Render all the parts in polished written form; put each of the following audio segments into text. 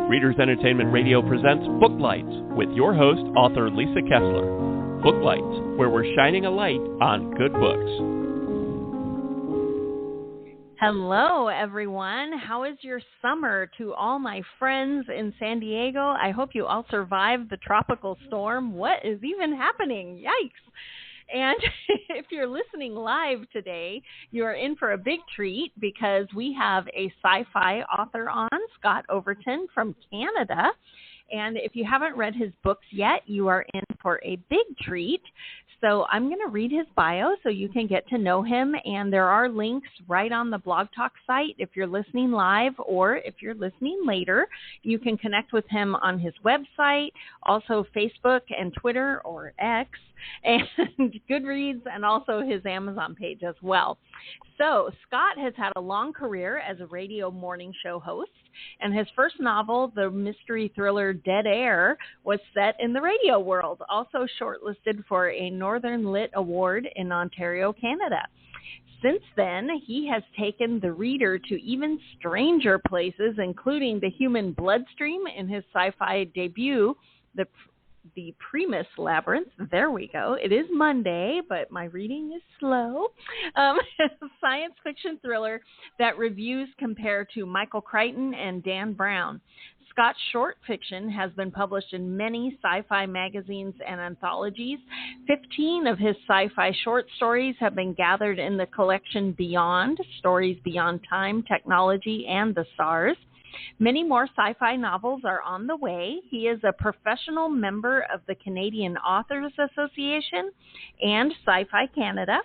Readers Entertainment Radio presents Booklights with your host, author Lisa Kessler. Booklights, where we're shining a light on good books. Hello, everyone. How is your summer? To all my friends in San Diego, I hope you all survived the tropical storm. What is even happening? Yikes. And if you're listening live today, you're in for a big treat because we have a sci-fi author on, Scott Overton from Canada. And if you haven't read his books yet, you are in for a big treat. So I'm going to read his bio so you can get to know him. And there are links right on the Blog Talk site if you're listening live, or if you're listening later, you can connect with him on his website, also Facebook and Twitter or X, and Goodreads, and also his Amazon page as well. So Scott has had a long career as a radio morning show host, and his first novel, the mystery thriller Dead Air, was set in the radio world, also shortlisted for a Northern Lit Award in Ontario, Canada. Since then, he has taken the reader to even stranger places, including the human bloodstream in his sci-fi debut, The Primus Labyrinth. There we go. It is Monday, but my reading is slow. Science fiction thriller that reviews compare to Michael Crichton and Dan Brown. Scott's short fiction has been published in many sci-fi magazines and anthologies. 15 of his sci-fi short stories have been gathered in the collection Beyond, Stories Beyond Time, Technology, and the Stars. Many more sci-fi novels are on the way. He is a professional member of the Canadian Authors Association and Sci-Fi Canada.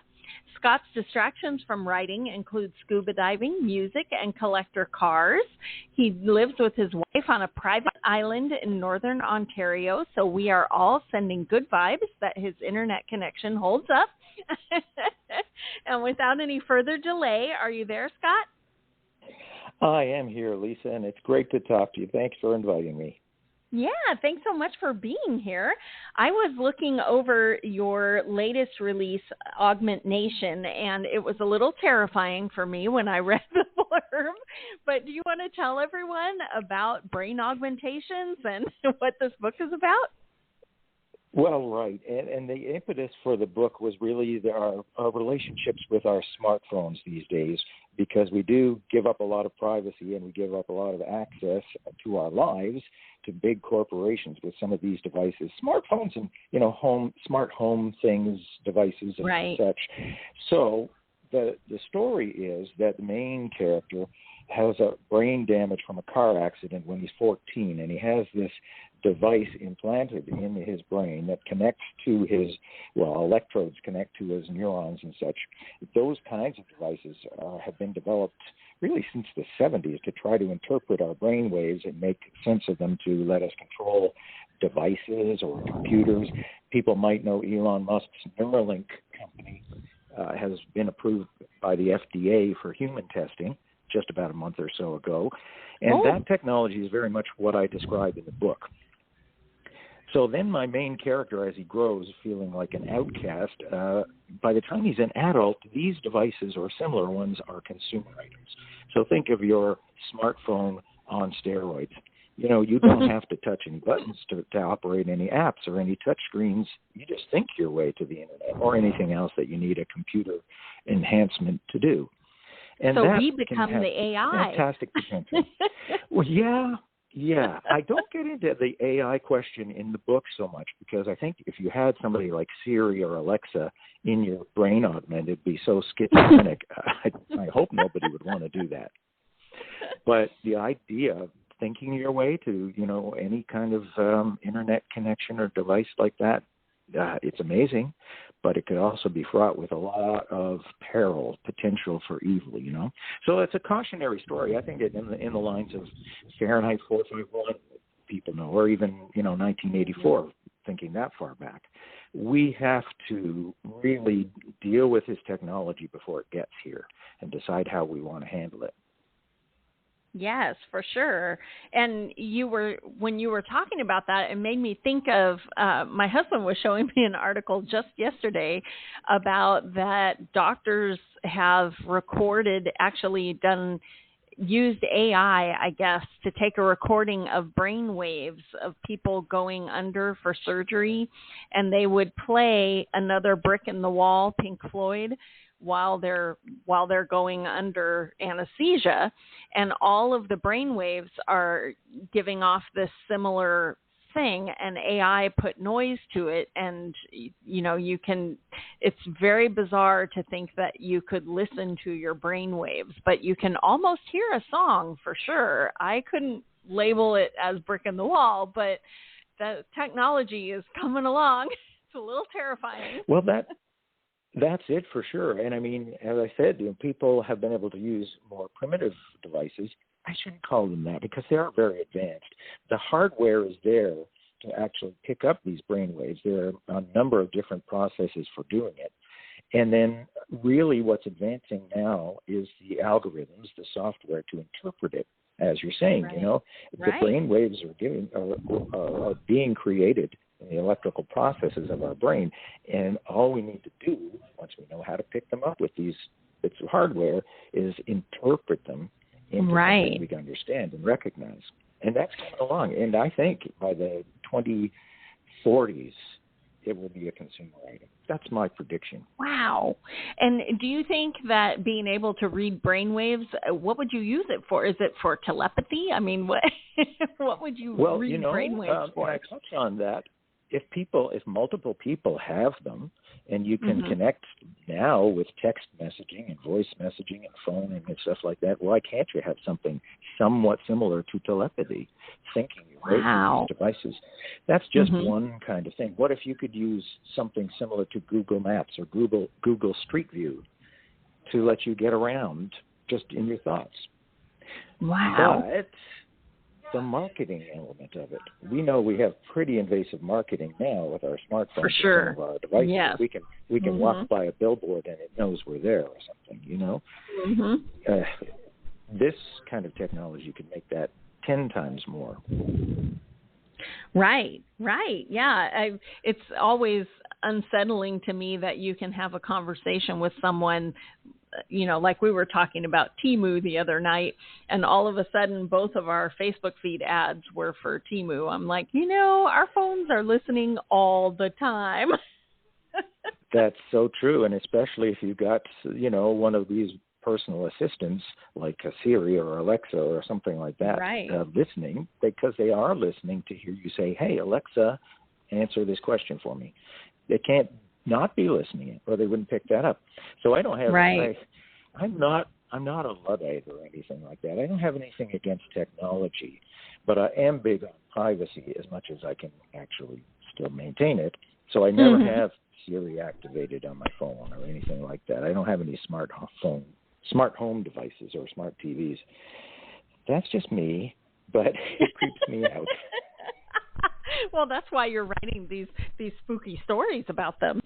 Scott's distractions from writing include scuba diving, music, and collector cars. He lives with his wife on a private island in northern Ontario, so we are all sending good vibes that his internet connection holds up. And without any further delay, are you there, Scott? I am here, Lisa, and it's great to talk to you. Thanks for inviting me. Yeah, thanks so much for being here. I was looking over your latest release, Augment Nation, and it was a little terrifying for me when I read the blurb. But do you want to tell everyone about brain augmentations and what this book is about? Well, right. And the impetus for the book was really our relationships with our smartphones these days, because we do give up a lot of privacy and we give up a lot of access to our lives to big corporations with some of these devices, smartphones and, smart home things, devices and right. such. So the story is that the main character has a brain damage from a car accident when he's 14, and he has this device implanted in his brain that connects to his, electrodes connect to his neurons and such. Those kinds of devices have been developed really since the 70s to try to interpret our brain waves and make sense of them to let us control devices or computers. People might know Elon Musk's Neuralink company has been approved by the FDA for human testing just about a month or so ago. And that technology is very much what I describe in the book. So then my main character, as he grows, feeling like an outcast, by the time he's an adult, these devices or similar ones are consumer items. So think of your smartphone on steroids. You don't have to touch any buttons to operate any apps or any touch screens. You just think your way to the internet or anything else that you need a computer enhancement to do. And so we become the AI. Fantastic potential. Well, yeah. I don't get into the AI question in the book so much, because I think if you had somebody like Siri or Alexa in your brain augment, it'd be so schizophrenic. I hope nobody would want to do that. But the idea of thinking your way to, any kind of internet connection or device like that, it's amazing, but it could also be fraught with a lot of peril, potential for evil, So it's a cautionary story. I think it in the lines of Fahrenheit 451, people know, or even, 1984, thinking that far back. We have to really deal with this technology before it gets here and decide how we want to handle it. Yes, for sure. And when you were talking about that, it made me think of, my husband was showing me an article just yesterday about that doctors have actually done used AI, I guess, to take a recording of brain waves of people going under for surgery, and they would play Another Brick in the Wall, Pink Floyd, while they're going under anesthesia, and all of the brain waves are giving off this similar thing, and AI put noise to it, and it's very bizarre to think that you could listen to your brain waves, but you can almost hear a song for sure. I couldn't label it as Brick in the Wall, but the technology is coming along. It's a little terrifying. Well, that's it for sure. And I mean, as I said, people have been able to use more primitive devices. I shouldn't call them that because they are very advanced. The hardware is there to actually pick up these brain waves. There are a number of different processes for doing it. And then really what's advancing now is the algorithms, the software to interpret it. As you're saying, right. The brain waves are being created in the electrical processes of our brain. And all we need to do, once we know how to pick them up with these bits of hardware, is interpret them into something we can understand and recognize. And that's coming along. And I think by the 2040s, it will be a consumer item. That's my prediction. Wow. And do you think that being able to read brainwaves, what would you use it for? Is it for telepathy? I mean, what would you read brainwaves for? When I touch on that, if multiple people have them, and you can connect now with text messaging and voice messaging and phoning and stuff like that, why can't you have something somewhat similar to telepathy, thinking your way through these devices? That's just one kind of thing. What if you could use something similar to Google Maps or Google Street View to let you get around just in your thoughts? Wow. But the marketing element of it. We know we have pretty invasive marketing now with our smartphones. For sure. And some of our devices. Yes. We can walk by a billboard and it knows we're there or something, This kind of technology could make that 10 times more. Right. Yeah. It's always unsettling to me that you can have a conversation with someone, like we were talking about Temu the other night, and all of a sudden both of our Facebook feed ads were for Temu. I'm like, our phones are listening all the time. That's so true. And especially if you got, one of these personal assistants like a Siri or Alexa or something like that, listening, because they are listening to hear you say, hey, Alexa, answer this question for me. They can't not be listening, or they wouldn't pick that up. So I don't have, I'm not a Luddite or anything like that. I don't have anything against technology, but I am big on privacy as much as I can actually still maintain it. So I never have Siri activated on my phone or anything like that. I don't have any smart home devices or smart TVs. That's just me, but it creeps me out. Well, that's why you're writing these spooky stories about them.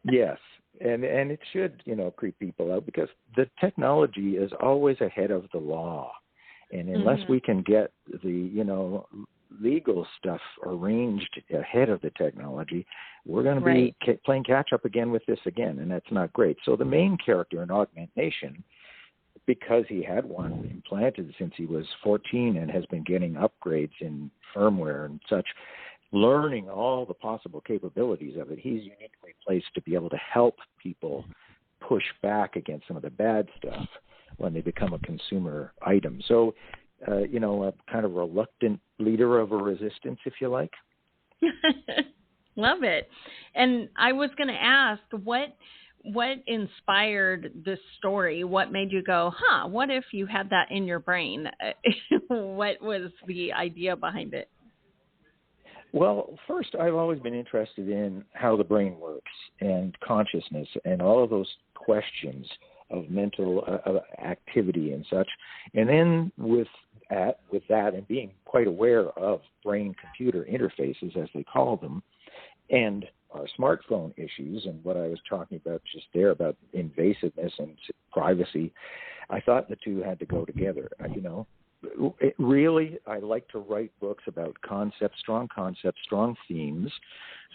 Yes, and it should, creep people out, because the technology is always ahead of the law. And unless we can get the, legal stuff arranged ahead of the technology, we're going to be playing catch up again with this again, and that's not great. So the main character in Augment Nation, because he had one implanted since he was 14 and has been getting upgrades in firmware and such, learning all the possible capabilities of it, he's uniquely placed to be able to help people push back against some of the bad stuff when they become a consumer item. So, a kind of reluctant leader of a resistance, if you like. Love it. And I was going to ask, what inspired this story? What made you go, what if you had that in your brain? What was the idea behind it? Well, first, I've always been interested in how the brain works and consciousness and all of those questions of mental activity and such. And then with that and being quite aware of brain-computer interfaces, as they call them, and our smartphone issues and what I was talking about just there about invasiveness and privacy, I thought the two had to go together. I like to write books about strong concepts, strong themes.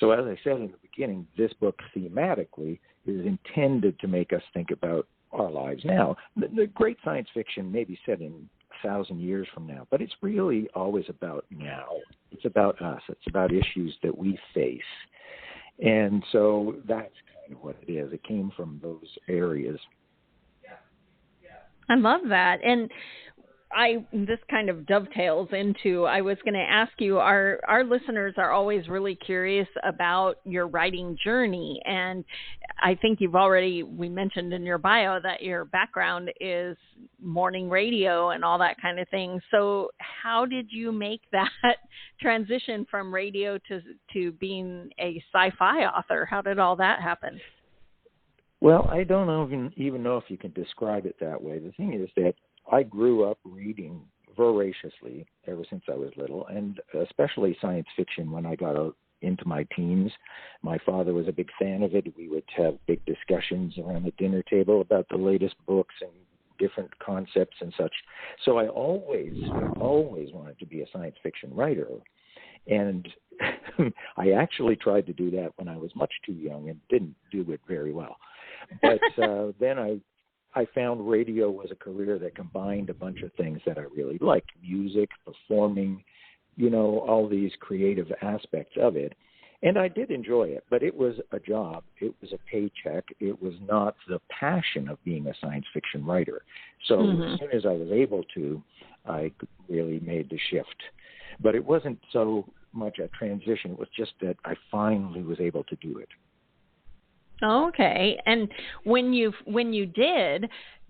So as I said in the beginning, this book thematically is intended to make us think about our lives now. The great science fiction may be set in 1,000 years from now, but it's really always about now. It's about us. It's about issues that we face. And so that's kind of what it is. It came from those areas. I love that. And this kind of dovetails into, I was going to ask you, our listeners are always really curious about your writing journey. And I think we mentioned in your bio that your background is morning radio and all that kind of thing. So how did you make that transition from radio to being a sci-fi author? How did all that happen? Well, I don't even know if you can describe it that way. The thing is that I grew up reading voraciously ever since I was little, and especially science fiction when I got into my teens. My father was a big fan of it. We would have big discussions around the dinner table about the latest books and different concepts and such. So I always wanted to be a science fiction writer. And I actually tried to do that when I was much too young and didn't do it very well. But then I found radio was a career that combined a bunch of things that I really liked: music, performing, all these creative aspects of it. And I did enjoy it, but it was a job. It was a paycheck. It was not the passion of being a science fiction writer. So as soon as I was able to, I really made the shift. But it wasn't so much a transition. It was just that I finally was able to do it. Okay. And when you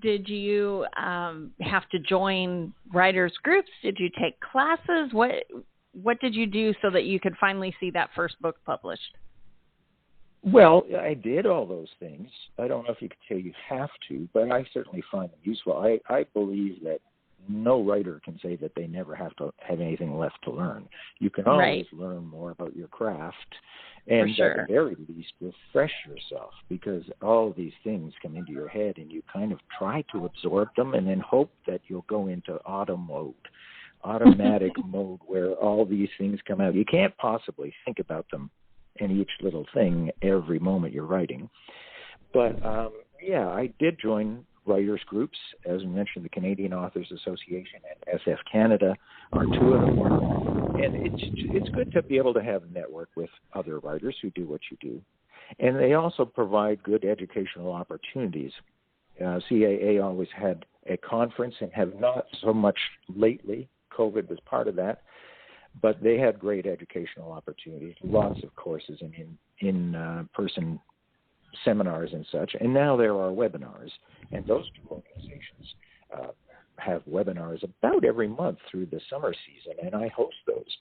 did you have to join writers groups? Did you take classes? What did you do so that you could finally see that first book published? Well, I did all those things. I don't know if you could say you have to, but I certainly find them useful. I believe that no writer can say that they never have to have anything left to learn. You can always learn more about your craft, and at the very least refresh yourself, because all these things come into your head and you kind of try to absorb them and then hope that you'll go into automatic mode where all these things come out. You can't possibly think about them in each little thing every moment you're writing. But I did join writers groups. As we mentioned, the Canadian Authors Association and SF Canada are two of them. And it's good to be able to have a network with other writers who do what you do. And they also provide good educational opportunities. CAA always had a conference, and have not so much lately. COVID was part of that. But they had great educational opportunities, lots of courses and in-person seminars and such. And now there are webinars, and those two organizations have webinars about every month through the summer season, and I host those.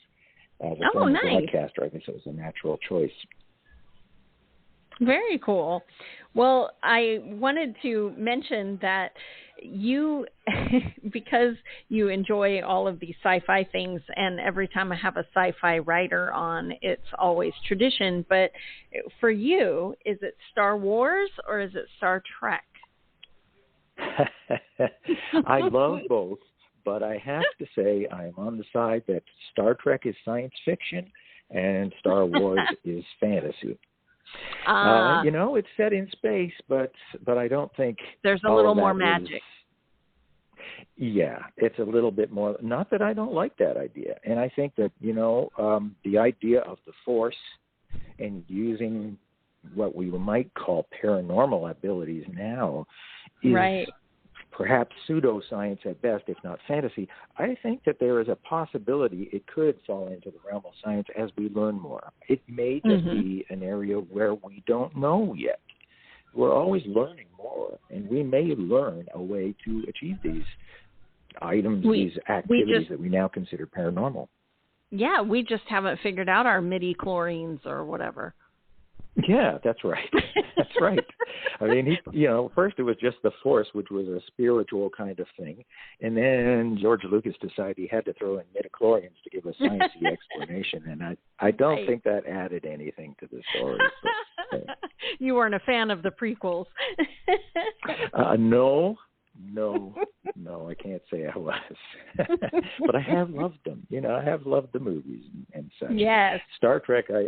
As a former broadcaster, I guess it was a natural choice. Very cool. Well, I wanted to mention that you, because you enjoy all of these sci-fi things, and every time I have a sci-fi writer on, it's always tradition, but for you, is it Star Wars or is it Star Trek? I love both, but I have to say I'm on the side that Star Trek is science fiction and Star Wars is fantasy. It's set in space, but I don't think there's a little more magic. It's a little bit more. Not that I don't like that idea, and I think that the idea of the Force and using what we might call paranormal abilities now is perhaps pseudoscience at best, if not fantasy. I think that there is a possibility it could fall into the realm of science as we learn more. It may just be an area where we don't know yet. We're always learning more, and we may learn a way to achieve these items, these activities that we now consider paranormal. Yeah, we just haven't figured out our midi-chlorines or whatever. Yeah, that's right. That's right. I mean, first it was just the Force, which was a spiritual kind of thing. And then George Lucas decided he had to throw in midichlorians to give a sciencey explanation. And I don't think that added anything to the story. But, you weren't a fan of the prequels. No, I can't say I was. But I have loved them. I have loved the movies and such. Yes. Star Trek, I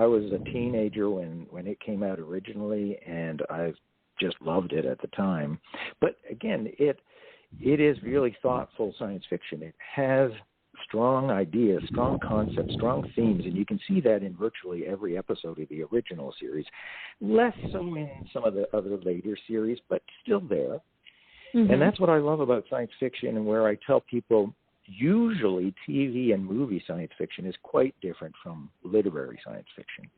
was a teenager when it came out originally, and I've just loved it at the time. But again, it is really thoughtful science fiction. It has strong ideas, strong concepts, strong themes, and you can see that in virtually every episode of the original series. Less so in some of the other later series, but still there. Mm-hmm. And that's what I love about science fiction, and where I tell people usually TV and movie science fiction is quite different from literary science fiction.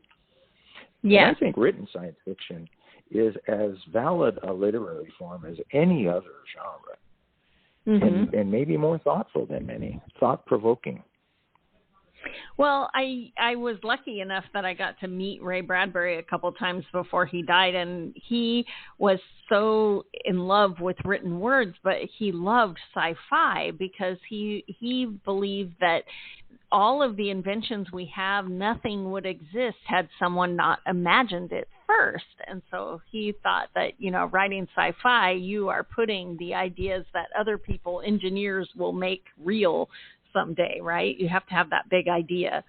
Yeah. And I think written science fiction is as valid a literary form as any other genre. Mm-hmm. And maybe more thoughtful than many, thought-provoking. Well, I was lucky enough that I got to meet Ray Bradbury a couple times before he died, and he was so in love with written words, but he loved sci-fi because he believed that all of the inventions we have, nothing would exist had someone not imagined it first. And so he thought that, writing sci-fi, you are putting the ideas that other people, engineers, will make real someday, right? You have to have that big idea.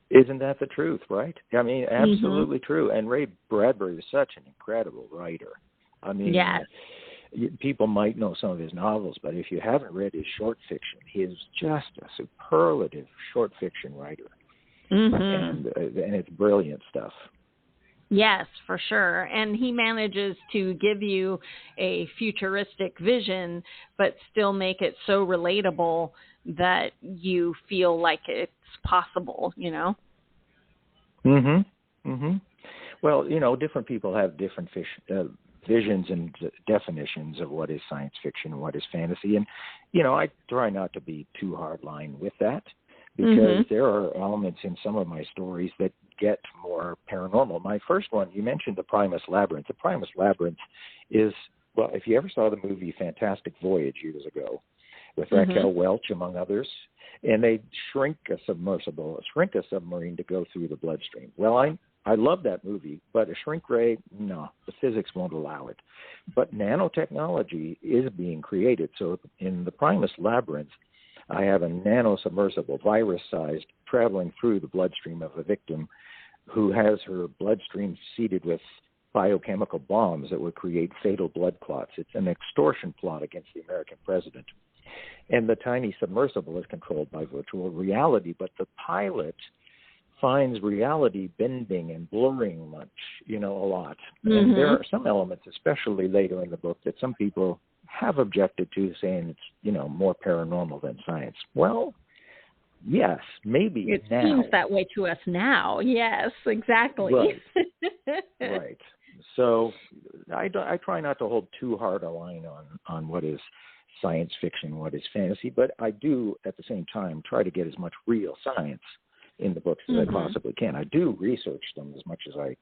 Isn't that the truth, right? I mean, absolutely true. And Ray Bradbury is such an incredible writer. I mean, yes. People might know some of his novels, but if you haven't read his short fiction, he is just a superlative short fiction writer. Mm-hmm. And it's brilliant stuff. Yes, for sure. And he manages to give you a futuristic vision, but still make it so relatable that you feel like it's possible, Well, different people have different visions and definitions of what is science fiction and what is fantasy. And, I try not to be too hardline with that, because there are elements in some of my stories that get more paranormal. My first one, you mentioned the Primus Labyrinth. The Primus Labyrinth is, well, if you ever saw the movie Fantastic Voyage years ago with Raquel Welch, among others, and they shrink a submarine to go through the bloodstream. Well, I love that movie, but a shrink ray, no, the physics won't allow it. But nanotechnology is being created. So in the Primus Labyrinth, I have a nano-submersible, virus-sized, traveling through the bloodstream of a victim who has her bloodstream seeded with biochemical bombs that would create fatal blood clots. It's an extortion plot against the American president. And the tiny submersible is controlled by virtual reality, but the pilot finds reality bending and blurring much, a lot. And there are some elements, especially later in the book, that some people have objected to, saying it's, more paranormal than science. Well, yes, maybe it now. seems that way to us now. Yes, exactly. Right. Right. So I try not to hold too hard a line on what is science fiction, what is fantasy, but I do at the same time try to get as much real science in the books as I possibly can. I do research them as much as I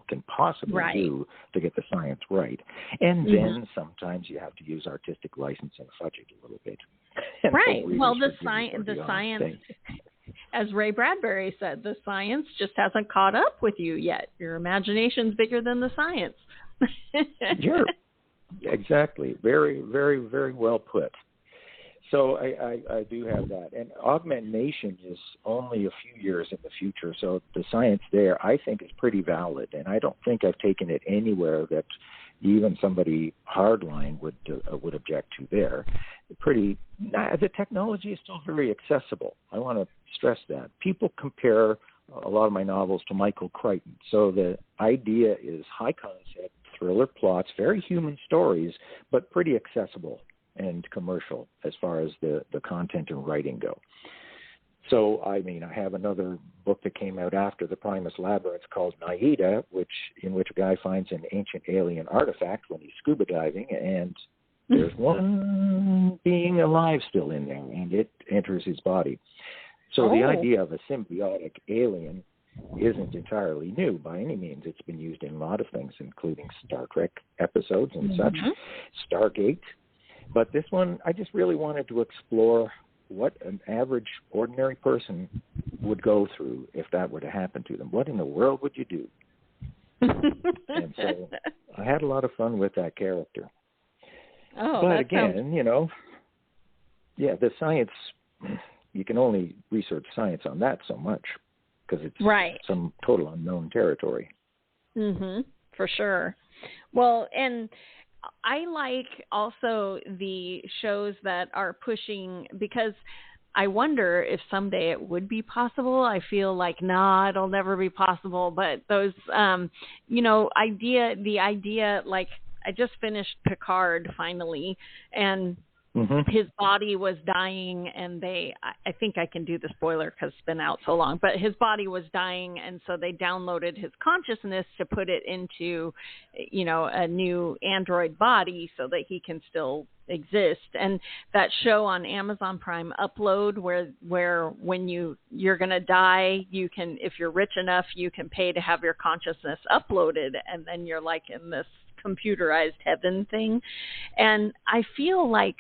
can possibly do to get the science right. And then sometimes you have to use artistic license and fudge it a little bit. Right. Well, the science, as Ray Bradbury said, the science just hasn't caught up with you yet. Your imagination's bigger than the science. Sure. Exactly. Very, very, very well put. So I do have that. And augmentation is only a few years in the future, so the science there, I think, is pretty valid. And I don't think I've taken it anywhere that even somebody hardline would object to there. The technology is still very accessible. I want to stress that. People compare a lot of my novels to Michael Crichton. So the idea is high concept, thriller plots, very human stories, but pretty accessible and commercial as far as the content and writing go. So, I have another book that came out after the Primus Labyrinth called Naida, in which a guy finds an ancient alien artifact when he's scuba diving, and there's one being alive still in there, and it enters his body. So the idea of a symbiotic alien isn't entirely new by any means. It's been used in a lot of things, including Star Trek episodes and such, Stargate. But this one, I just really wanted to explore what an average, ordinary person would go through if that were to happen to them. What in the world would you do? And so I had a lot of fun with that character. But again, the science, you can only research science on that so much because it's some total unknown territory. for sure. Well, and I like also the shows that are pushing, because I wonder if someday it would be possible. I feel like, nah, it'll never be possible. But those, the idea, like I just finished Picard finally, and his body was dying, and I think I can do the spoiler because it's been out so long, but his body was dying, and so they downloaded his consciousness to put it into, a new android body so that he can still exist. And that show on Amazon Prime, Upload, where when you're going to die, you can, if you're rich enough, you can pay to have your consciousness uploaded, and then you're like in this computerized heaven thing. And I feel like,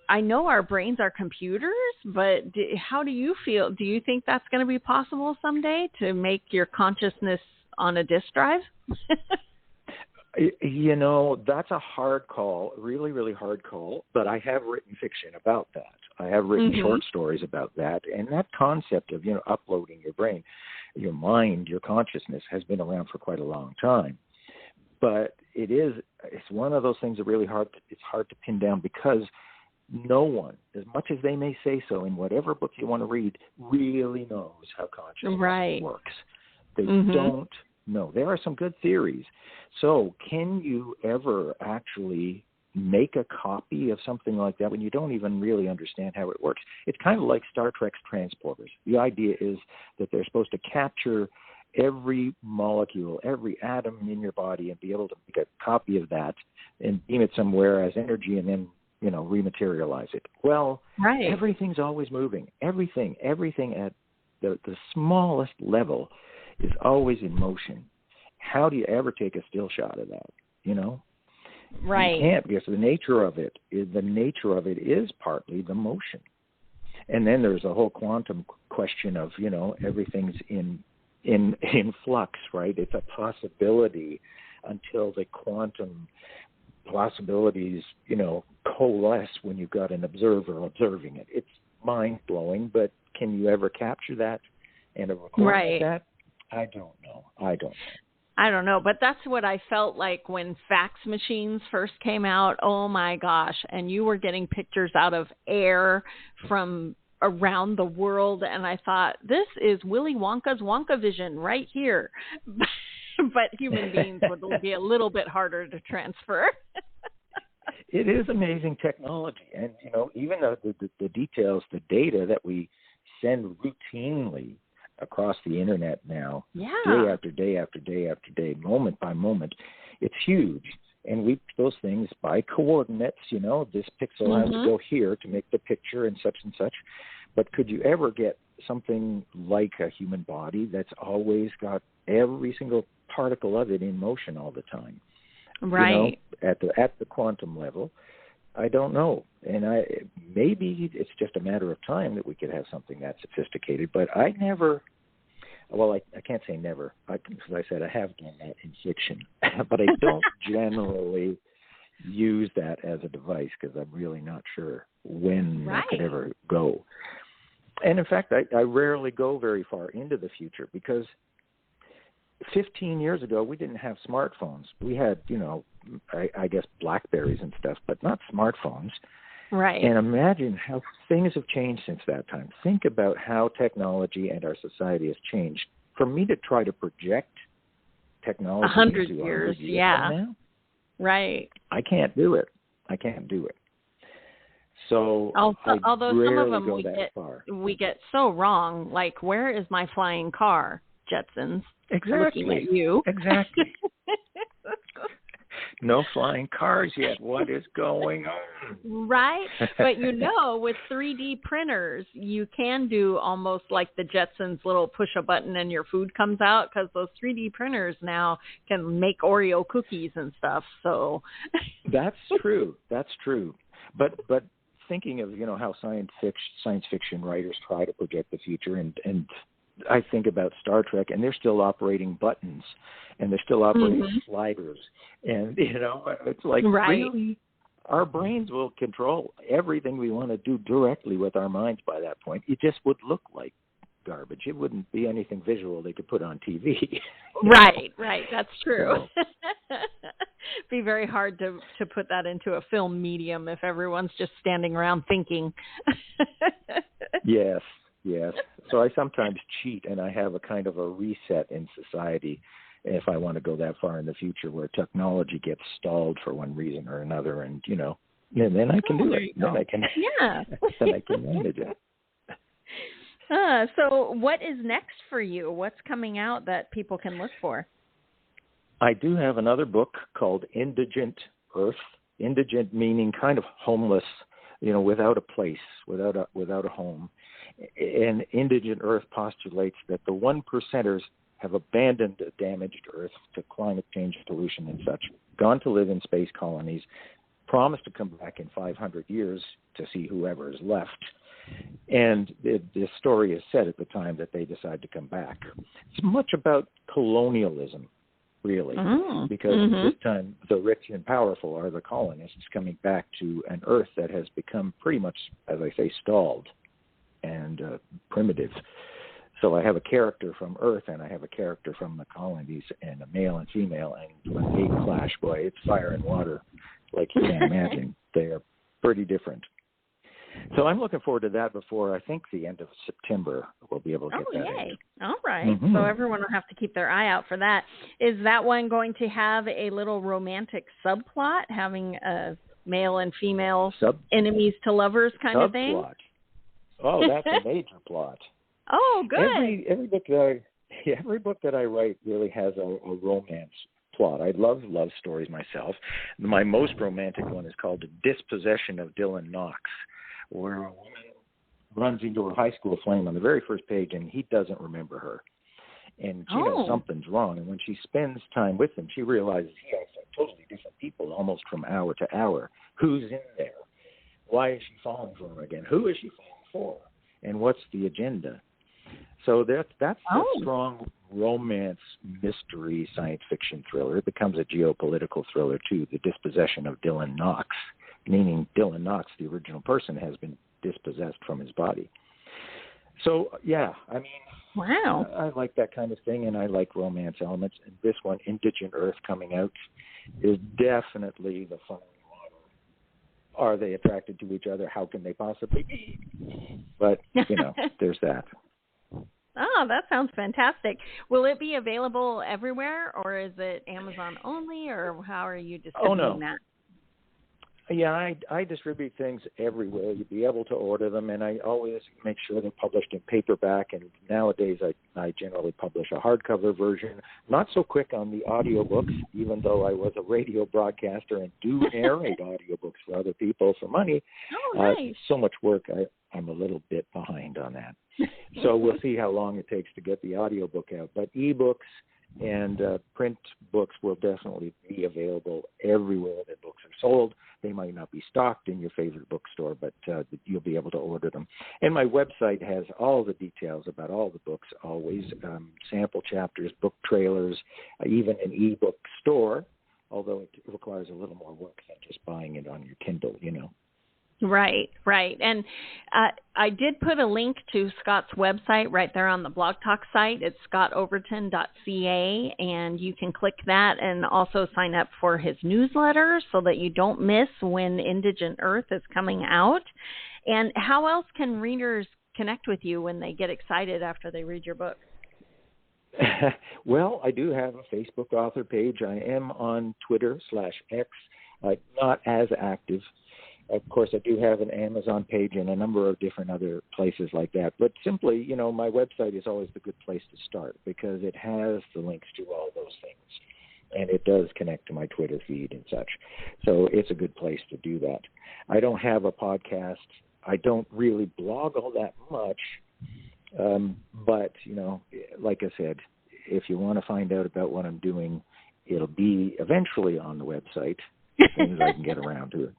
I know our brains are computers, but how do you feel? Do you think that's going to be possible someday, to make your consciousness on a disk drive? That's a hard call, really, really hard call, but I have written fiction about that. I have written short stories about that, and that concept of, uploading your brain, your mind, your consciousness has been around for quite a long time. But it's one of those things that it's hard to pin down, because no one, as much as they may say so in whatever book you want to read, really knows how consciousness works. They don't know. There are some good theories. So can you ever actually make a copy of something like that when you don't even really understand how it works? It's kind of like Star Trek's transporters. The idea is that they're supposed to capture every molecule, every atom in your body, and be able to make a copy of that and beam it somewhere as energy, and then, rematerialize it. Well, everything's always moving. Everything at the smallest level is always in motion. How do you ever take a still shot of that? Right. You can't, because the nature of it is partly the motion. And then there's a whole quantum question of, everything's in flux, right? It's a possibility until the quantum possibilities, coalesce when you've got an observer observing it. It's mind-blowing, but can you ever capture that and record that? I don't know, but that's what I felt like when fax machines first came out. Oh my gosh. And you were getting pictures out of air from around the world, and I thought, this is Willy Wonka's Wonkavision right here. But human beings would be a little bit harder to transfer. It is amazing technology, and even the details, the data that we send routinely across the internet now, day after day after day after day, moment by moment, it's huge. And we those things by coordinates, this pixel has to go here to make the picture and such. But could you ever get something like a human body that's always got every single particle of it in motion all the time? Right. At the quantum level, I don't know. And maybe it's just a matter of time that we could have something that sophisticated. But I can't say never, because I said I have done that in fiction. But I don't generally use that as a device, because I'm really not sure when that could ever go. And in fact, I rarely go very far into the future, because 15 years ago, we didn't have smartphones. We had, I guess BlackBerries and stuff, but not smartphones. Right. And imagine how things have changed since that time. Think about how technology and our society has changed. For me to try to project technology 100 into years, 100 years from now, right. I can't do it. So although some of them we get so wrong, like, where is my flying car, Jetsons? Exactly. Looking at you. Exactly. No flying cars yet. What is going on? Right. But with 3D printers, you can do almost like the Jetsons, little push a button and your food comes out, because those 3D printers now can make Oreo cookies and stuff. So that's true. But thinking of, how science fiction writers try to project the future, and I think about Star Trek, and they're still operating buttons, and they're still operating sliders. And, it's like, really, our brains will control everything we want to do directly with our minds by that point. It just would look like garbage. It wouldn't be anything visual they could put on TV. Right. That's true. Be very hard to put that into a film medium if everyone's just standing around thinking. Yes. So I sometimes cheat, and I have a kind of a reset in society if I want to go that far in the future where technology gets stalled for one reason or another, and then I can do it. Then I can manage it. So what is next for you? What's coming out that people can look for? I do have another book called Indigent Earth. Indigent meaning kind of homeless, without a place, without a home. And Indigent Earth postulates that the 1%ers have abandoned a damaged Earth to climate change, pollution, and such, gone to live in space colonies, promised to come back in 500 years to see whoever is left. And the story is set at the time that they decide to come back. It's much about colonialism, really, because this time the rich and powerful are the colonists coming back to an Earth that has become pretty much, as I say, stalled and primitive. So I have a character from Earth and I have a character from the colonies, and a male and female, and when they clash, boy, it's fire and water, like you can't imagine. They are pretty different. So I'm looking forward to that before, I think, the end of September. We'll be able to get that yay. out. All right. So everyone will have to keep their eye out for that. Is that one going to have a little romantic subplot, having a male and female enemies to lovers kind of thing? Subplot. Oh, that's a major plot. Oh, good. Every book that I write really has a romance plot. I love stories myself. My most romantic one is called The Dispossession of Dylan Knox, where a woman runs into her high school flame on the very first page, and he doesn't remember her. And she knows something's wrong. And when she spends time with him, she realizes he has totally different people, almost from hour to hour. Who's in there? Why is she falling for him again? Who is she falling for? And what's the agenda? So that's a strong romance, mystery, science fiction thriller. It becomes a geopolitical thriller, too, The Dispossession of Dylan Knox, meaning Dylan Knox, the original person, has been dispossessed from his body. So, yeah, I mean, wow, I like that kind of thing, and I like romance elements. And this one, Indigent Earth, coming out, is definitely the fun. Are they attracted to each other? How can they possibly be? But, there's that. Oh, that sounds fantastic. Will it be available everywhere, or is it Amazon only, or how are you distributing that? Yeah, I distribute things everywhere. You'd be able to order them, and I always make sure they're published in paperback, and nowadays I generally publish a hardcover version. Not so quick on the audiobooks, even though I was a radio broadcaster and do narrate audiobooks for other people for money. Oh, nice. So much work, I'm a little bit behind on that. So we'll see how long it takes to get the audiobook out. But ebooks and print books will definitely be available everywhere that books are sold. They might not be stocked in your favorite bookstore, but you'll be able to order them. And my website has all the details about all the books, always sample chapters, book trailers, even an ebook store, although it requires a little more work than just buying it on your Kindle, Right. And I did put a link to Scott's website right there on the Blog Talk site. It's scottoverton.ca, and you can click that and also sign up for his newsletter so that you don't miss when Indigent Earth is coming out. And how else can readers connect with you when they get excited after they read your book? Well, I do have a Facebook author page. I am on Twitter/X, not as active. Of course, I do have an Amazon page and a number of different other places like that. But simply, my website is always the good place to start because it has the links to all those things. And it does connect to my Twitter feed and such. So it's a good place to do that. I don't have a podcast. I don't really blog all that much. But, like I said, if you want to find out about what I'm doing, it'll be eventually on the website as soon as I can get around to it.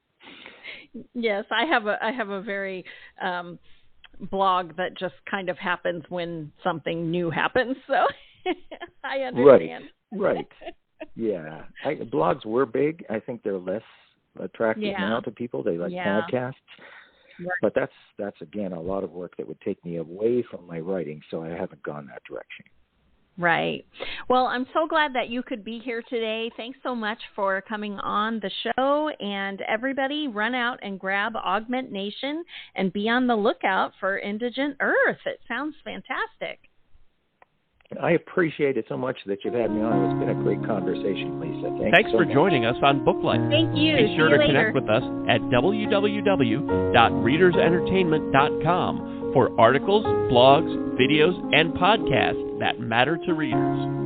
Yes, I have a very blog that just kind of happens when something new happens. So I understand. Right. Yeah. Blogs were big. I think they're less attractive now to people. They like podcasts. But that's again a lot of work that would take me away from my writing, so I haven't gone that direction. Right. Well, I'm so glad that you could be here today. Thanks so much for coming on the show. And everybody, run out and grab Augment Nation and be on the lookout for Indigent Earth. It sounds fantastic. I appreciate it so much that you've had me on. It's been a great conversation, Lisa. Thanks for joining us on Booklight. Thank you. Be sure to connect with us at www.readersentertainment.com for articles, blogs, videos, and podcasts that matter to readers.